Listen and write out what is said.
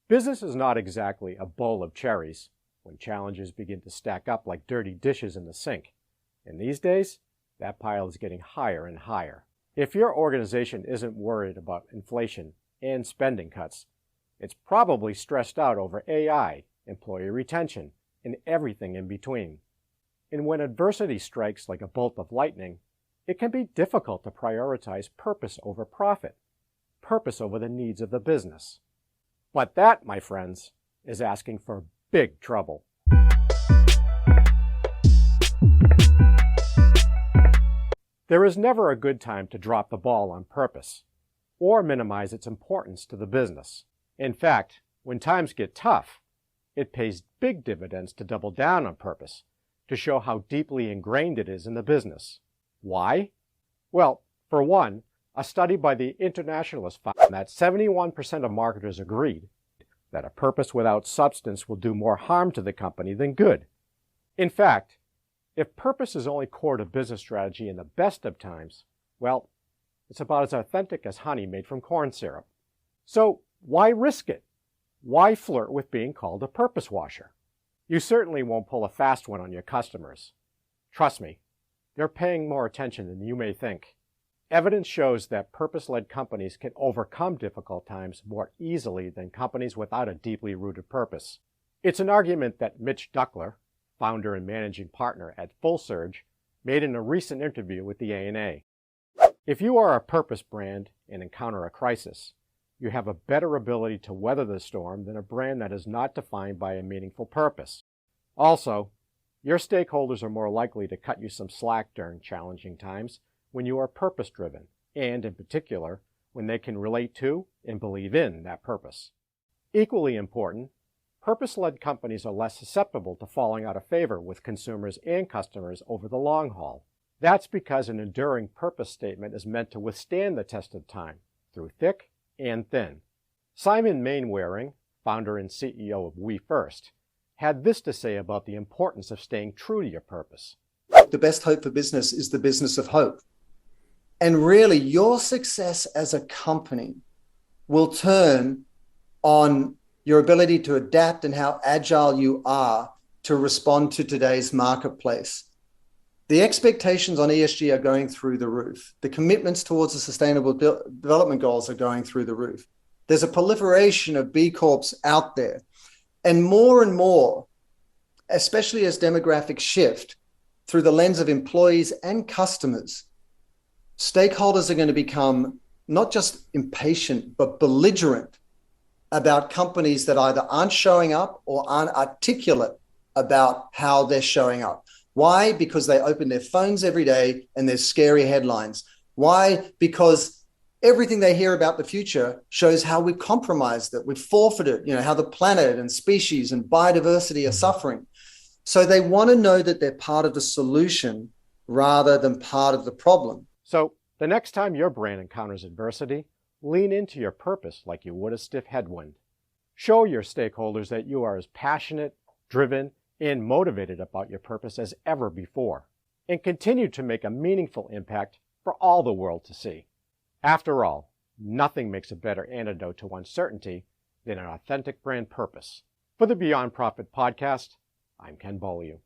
Business is not exactly a bowl of cherries when challenges begin to stack up like dirty dishes in the sink. And these days, that pile is getting higher and higher. If your organization isn't worried about inflation and spending cuts, it's probably stressed out over AI, employee retention, and everything in between. And when adversity strikes like a bolt of lightning, it can be difficult to prioritize purpose over profit, purpose over the needs of the business. But that, my friends, is asking for big trouble. There is never a good time to drop the ball on purpose or minimize its importance to the business. In fact, when times get tough, it pays big dividends to double down on purpose, to show how deeply ingrained it is in the business. Why? Well, for one, a study by the Internationalist found that 71% of marketers agreed that a purpose without substance will do more harm to the company than good. In fact, if purpose is only core to business strategy in the best of times, well, it's about as authentic as honey made from corn syrup. So why risk it? Why flirt with being called a purpose washer? You certainly won't pull a fast one on your customers. Trust me, they're paying more attention than you may think. Evidence shows that purpose-led companies can overcome difficult times more easily than companies without a deeply rooted purpose. It's an argument that Mitch Duckler, founder and managing partner at Full Surge, made in a recent interview with the ANA. If you are a purpose brand and encounter a crisis, you have a better ability to weather the storm than a brand that is not defined by a meaningful purpose. Also, your stakeholders are more likely to cut you some slack during challenging times when you are purpose-driven, and in particular, when they can relate to and believe in that purpose. Equally important, purpose-led companies are less susceptible to falling out of favor with consumers and customers over the long haul. That's because an enduring purpose statement is meant to withstand the test of time, through thick and thin. Simon Mainwaring, founder and CEO of We First, had this to say about the importance of staying true to your purpose. The best hope for business is the business of hope. And really, your success as a company will turn on your ability to adapt and how agile you are to respond to today's marketplace. The expectations on ESG are going through the roof. The commitments towards the sustainable development goals are going through the roof. There's a proliferation of B Corps out there. And more, especially as demographics shift through the lens of employees and customers, stakeholders are going to become not just impatient, but belligerent about companies that either aren't showing up or aren't articulate about how they're showing up. Why? Because they open their phones every day and there's scary headlines. Why? Because everything they hear about the future shows how we've compromised it, we've forfeited, how the planet and species and biodiversity are suffering. So they want to know that they're part of the solution rather than part of the problem. So the next time your brand encounters adversity, lean into your purpose like you would a stiff headwind. Show your stakeholders that you are as passionate, driven, and motivated about your purpose as ever before, and continue to make a meaningful impact for all the world to see. After all, nothing makes a better antidote to uncertainty than an authentic brand purpose. For the Beyond Profit podcast, I'm Ken Beaulieu.